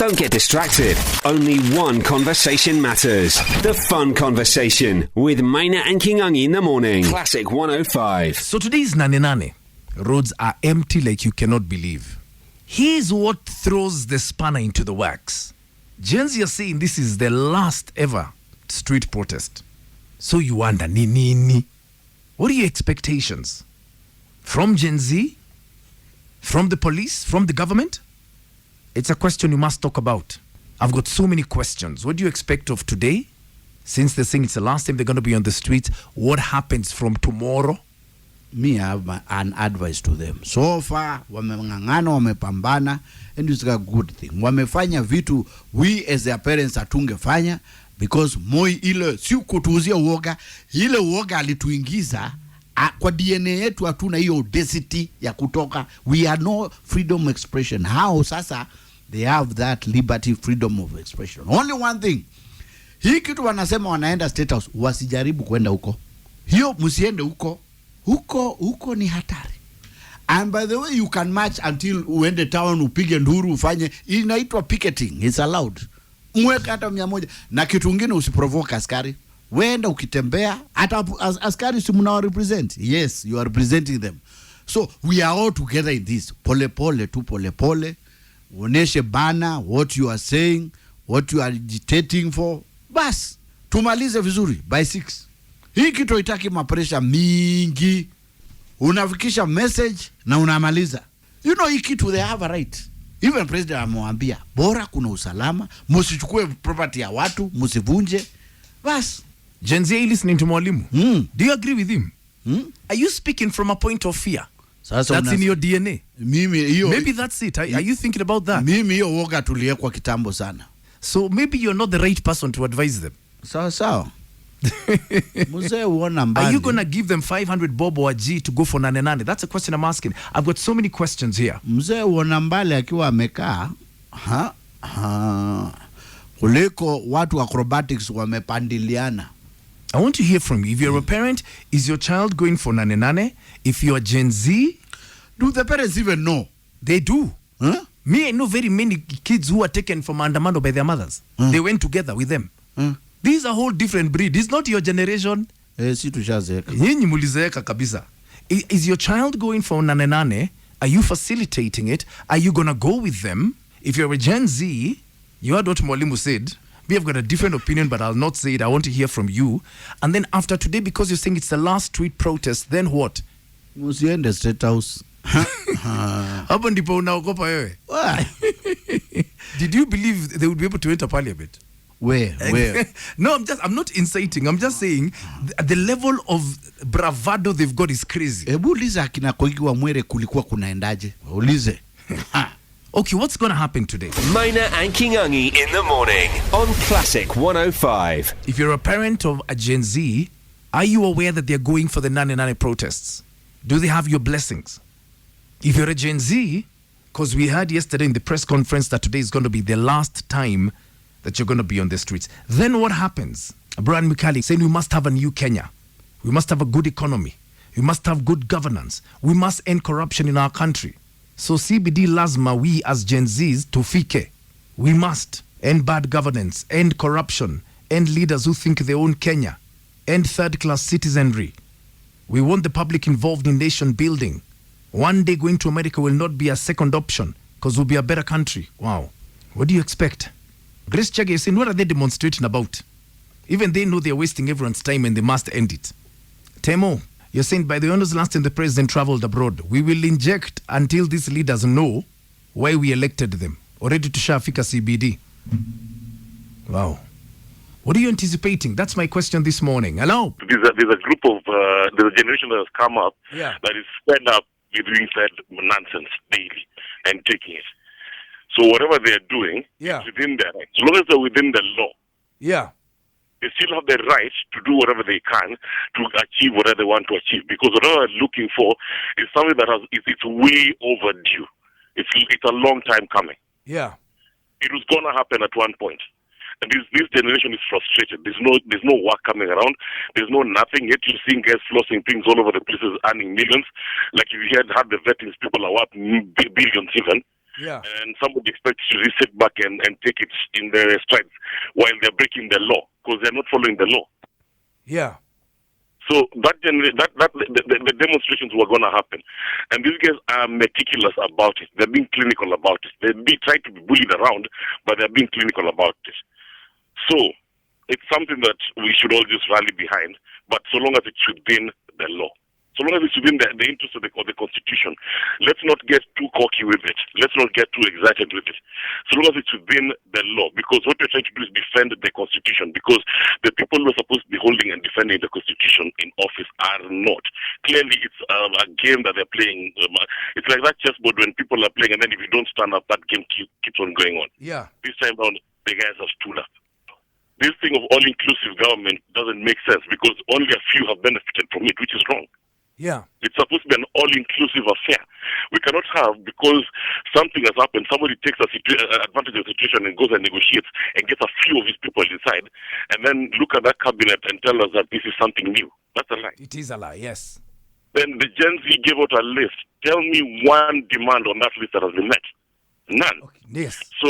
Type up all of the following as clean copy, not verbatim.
Don't get distracted. Only one conversation matters. The fun conversation with Maina and Kingangi in the morning. Classic 105. So today's Nane. Roads are empty like you cannot believe. Here's what throws the spanner into the works. Gen Z are saying this is the last ever street protest. So you wonder, ni. What are your expectations? From Gen Z? From the police? From the government? It's a question you must talk about. I've got so many questions. What do you expect of today? Since they're saying it's the last time they're going to be on the streets, what happens from tomorrow? Me, I have an advice to them. So far, wameng'ang'ana, wamepambana, and it's a good thing. Wamefanya vitu we as their parents hatungefanya, because Moi ile si kutuuzia uoga, ile uoga alituingiza kwa DNA yetu hatuna hiyo audacity ya kutoka. We are no freedom expression. How sasa they have that liberty, freedom of expression? Only one thing. Hii kitu wanasema wanaenda State House, wasijaribu kwenda huko. Hiyo msiende huko. Huko ni hatari. And by the way, you can march until uende town, upige nduru, ufanye. Inaitwa picketing. It's allowed. Mweka hata 100. Na kitu kingine usiprovoke askari. Wenda ukitembea, hata askari si mnao represent. Yes, you are representing them. So we are all together in this. Pole pole. Uoneshe bana what you are saying, what you are agitating for. Bas, tumalize vizuri by 6. Hii kitu itaki mapresha mingi. Unafikisha message na unamaliza. You know hii kitu they have a right. Even president amwambia, bora kuna usalama, msichukue property ya watu, msivunje. Bas. Gen Z listening to Mwalimu. Do you agree with him? Are you speaking from a point of fear? That's in your DNA. Maybe that's it. Are you thinking about that? Mimi hiyo woga tuliekwa kitambo sana. So maybe you're not the right person to advise them. Sawa. Mzee uona mbali. Are you going to give them 500 bob or a G to go for nane? That's a question I'm asking. I've got so many questions here. Mzee uona mbali akiwa amekaa. Kuliko watu acrobatics wamepandiliana. I want to hear from you. If you're a parent, is your child going for nane? If you're Gen Z, do the parents even know? They do. Huh? Me, I know very many kids who are taken for Maandamano by their mothers. They went together with them. These are a whole different breed. It's not your generation. Si tushazeka. Nyinyi mulizeeka kabisa. Is your child going for nane? Are you facilitating it? Are you going to go with them? If you're a Gen Z, you heard what Mwalimu said. We have got a different opinion, but I'll not say it. I want to hear from you. And then after today, because you're saying it's the last street protest, then what? Musiende State House. Hapo ndipo unaogopa wewe. Did you believe they would be able to enter parliament? Where? No, I'm not inciting. I'm just saying the level of bravado they've got is crazy. Ebu uliza akina Koigi wa Mwere kulikuwa kunaendaje. Ulize. Okay, what's going to happen today? Maina and Kingangi in the morning on Classic 105. If you're a parent of a Gen Z, are you aware that they're going for the nane protests? Do they have your blessings? If you're a Gen Z, because we heard yesterday in the press conference that today is going to be the last time that you're going to be on the streets, then what happens? Brian Mikali saying we must have a new Kenya. We must have a good economy. We must have good governance. We must end corruption in our country. So CBD lazima, we as Gen Zs tufike. We must end bad governance, end corruption, end leaders who think they own Kenya, end third-class citizenry. We want the public involved in nation building. One day going to America will not be a second option because we'll be a better country. Wow. What do you expect? Grace Chage is saying, what are they demonstrating about? Even they know they're wasting everyone's time and they must end it. Temo, you're saying by the honors last time the president traveled abroad, we will inject until these leaders know why we elected them. Already to Shafika CBD. Wow. What are you anticipating? That's my question this morning. Hello? There's a group of, there's a generation that has come up that is fed up with doing said nonsense daily and taking it. So whatever they're doing is within their rights. As long as they're within the law. Yeah. They still have the right to do whatever they can to achieve whatever they want to achieve. Because whatever they're looking for is something that it's way overdue. It's a long time coming. Yeah. It was going to happen at one point. And this generation is frustrated. There's no work coming around. There's no nothing. Yet you're seeing guys flossing things all over the places, earning millions. Like if you had the veterans, people are worth billions even. and somebody expects you to sit back and take it in their strides while they're breaking the law because they're not following the law. Yeah. So the demonstrations were going to happen, and these guys are meticulous about it. They're being clinical about it. They try to be bullied around, but they're being clinical about it. So it's something that we should all just rally behind, but so long as it's within the law. So long as it's within the interest of the Constitution, let's not get too cocky with it. Let's not get too excited with it. So long as it's within the law, because what we're trying to do is defend the Constitution, because the people who are supposed to be holding and defending the Constitution in office are not. Clearly, it's a game that they're playing. It's like that chessboard when people are playing, and then if you don't stand up, that game keeps on going on. Yeah. This time around, the guys have stood up. This thing of all-inclusive government doesn't make sense because only a few have benefited from it, which is wrong. Yeah. It's supposed to be an all-inclusive affair. We cannot have, because something has happened, somebody takes advantage of the situation and goes and negotiates and gets a few of his people inside, and then look at that cabinet and tell us that this is something new. That's a lie. It is a lie, yes. Then the Gen Z gave out a list. Tell me one demand on that list that has been met. None. Okay. Yes. So,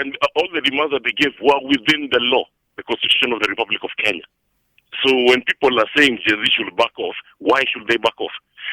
and all the demands that they gave were within the law, the Constitution of the Republic of Kenya. So when people are saying Gen Z should back off, why should they back off?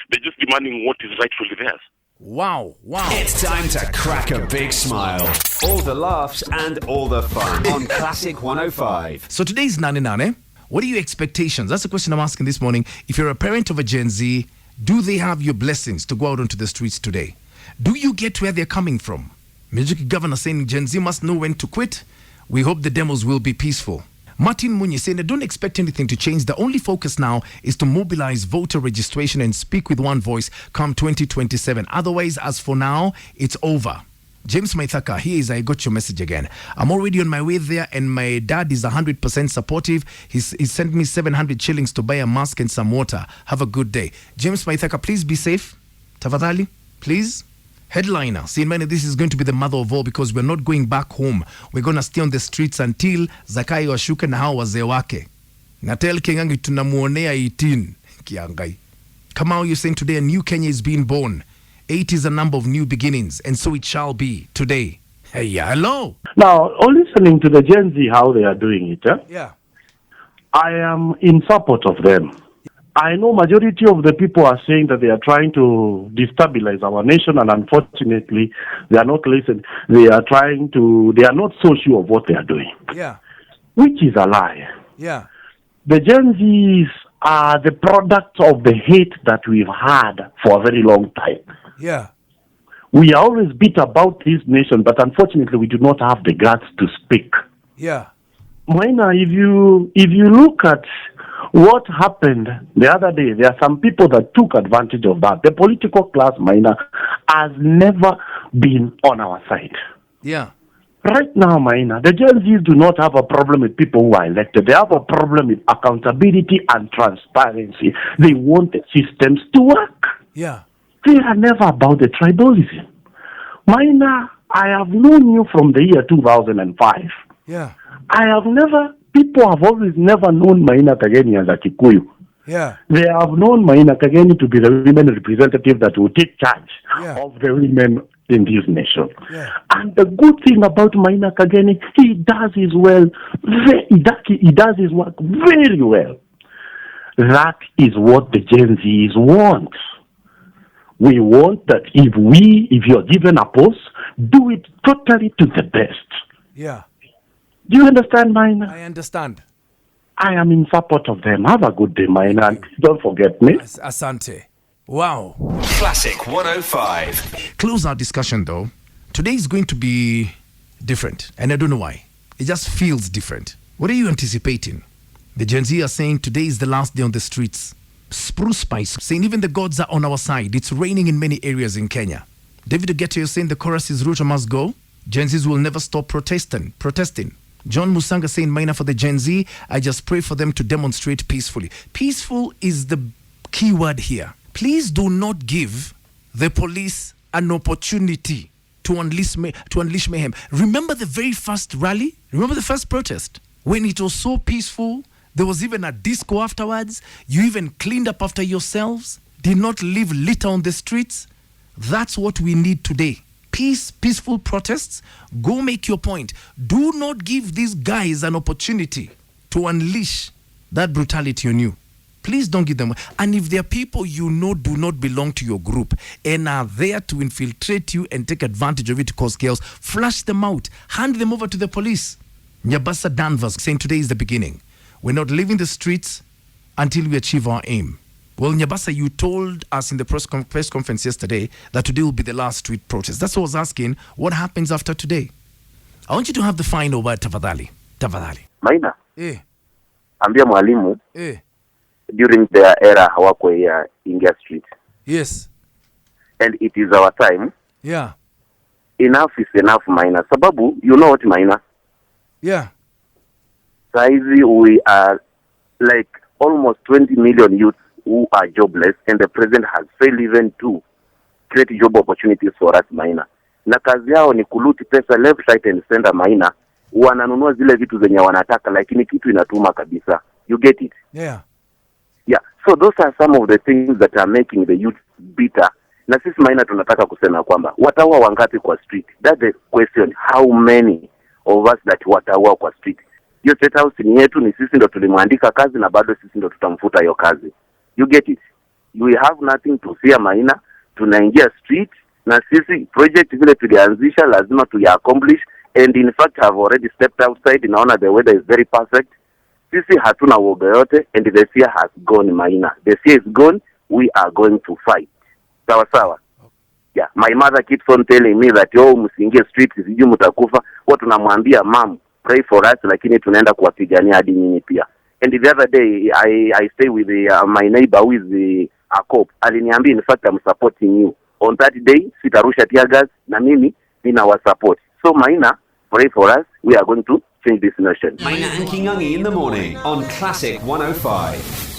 They're just demanding what is rightfully theirs. Wow. It's time to crack a big smile. All the laughs and all the fun on Classic 105. So today's Nane Nane. What are your expectations? That's the question I'm asking this morning. If you're a parent of a Gen Z, do they have your blessings to go out onto the streets today? Do you get where they're coming from? Mijuki Governor saying Gen Z must know when to quit. We hope the demos will be peaceful. Martin Munyi saying they don't expect anything to change. The only focus now is to mobilize voter registration and speak with one voice come 2027. Otherwise, as for now, it's over. James Maithaka, here is I got your message again. I'm already on my way there and my dad is 100% supportive. He sent me 700 shillings to buy a mask and some water. Have a good day. James Maithaka, please be safe. Tafadhali, please. Headliner, saying, man, this is going to be the mother of all because we're not going back home. We're going to stay on the streets until Zakai washuke na hao wazee wake. Natel Kengangi tunamuonea 18. Kiangai. Kamau, you're saying today a new Kenya is being born. 8 is a number of new beginnings, and so it shall be today. Hey, hello. Now, listening to the Gen Z, how they are doing it, Yeah. I am in support of them. I know majority of the people are saying that they are trying to destabilize our nation, and unfortunately, they are not listening. They are not so sure of what they are doing. Yeah. Which is a lie. Yeah. The Gen Zs are the product of the hate that we've had for a very long time. Yeah. We are always beat about this nation, but unfortunately, we do not have the guts to speak. Yeah. Maina, if you look at what happened the other day, there are some people that took advantage of that. The political class, Maina, has never been on our side. Yeah. Right now, Maina, the Gen Zs do not have a problem with people who are elected. They have a problem with accountability and transparency. They want the systems to work. Yeah. They are never about the tribalism. Maina, I have known you from the year 2005. Yeah. People have always never known Maina Kageni as a Kikuyu. Yeah. They have known Maina Kageni to be the women representative that will take charge of the women in this nation. Yeah. And the good thing about Maina Kageni, he does his work very well. That is what the Gen Zs want. We want that if you're given a post, do it totally to the best. Yeah. Do you understand, Maina? I understand. I am in support of them. Have a good day, Maina, and don't forget me. Asante. Wow. Classic 105. Close our discussion though. Today is going to be different, and I don't know why. It just feels different. What are you anticipating? The Gen Z are saying today is the last day on the streets. Spruce Spice saying even the gods are on our side. It's raining in many areas in Kenya. David Ogeto, you're saying the chorus is Ruto must go. Gen Zs will never stop protesting. John Musanga saying, Maina, for the Gen Z, I just pray for them to demonstrate peacefully. Peaceful is the key word here. Please do not give the police an opportunity to unleash mayhem. Remember the very first rally? Remember the first protest? When it was so peaceful, there was even a disco afterwards. You even cleaned up after yourselves. Did not leave litter on the streets. That's what we need today. peaceful protests. Go make your point. Do not give these guys an opportunity to unleash that brutality on you. Please don't give them. And if there are people you know do not belong to your group and are there to infiltrate you and take advantage of it to cause chaos, flush them out. Hand them over to the police. Nyabasa Danvers saying today is the beginning. We're not leaving the streets until we achieve our aim. Well, Nyabasa, you told us in the press conference yesterday that today will be the last street protest. That's what I was asking. What happens after today? I want you to have the final word, Tafadhali. Maina. Ambia mwalimu. During their era hawako India Street. Yes. And it is our time. Yeah. Enough is enough, Maina. Sababu, you know what, Maina? Yeah. Saizi, we are like almost 20 million youths who are jobless, and the president has failed even to create job opportunities for us, Maina. Na kazi yao ni kuluti pesa left, right and center, Maina. Wananunua zile vitu zenye wanataka, lakini kitu inatuma kabisa. You get it? Yeah. Yeah, so those are some of the things that are making the youth bitter. Na sisi Maina tunataka kusema kwamba wataua wangapi kwa street? That's the question. How many of us that wataua kwa street? Hiyo state house ni yetu, ni sisi ndo tulimwandika kazi na bado sisi ndo tutamfuta hiyo kazi. You get it? We have nothing to fear, Maina. Tunaingia street na sisi project vile tulianzisha lazima tuya-accomplish, and in fact have already stepped outside. Naona the weather is very perfect. Sisi hatuna woga yote, and the fear has gone, Maina. The fear is gone. We are going to fight. Sawa. Yeah, my mother keeps on telling me that msiingie street sijui mtakufa. Watu tunamwambia mom, pray for us, lakini tunaenda kuwapigania hadi nyinyi pia. And the other day I stay with my neighbor who is a cop. Aliniambia in fact I'm supporting you. On that day sitarusha tear gas na mimi nina support. So Maina, pray for us. We are going to change this nation. Maina and Kingangi in the morning on Classic 105.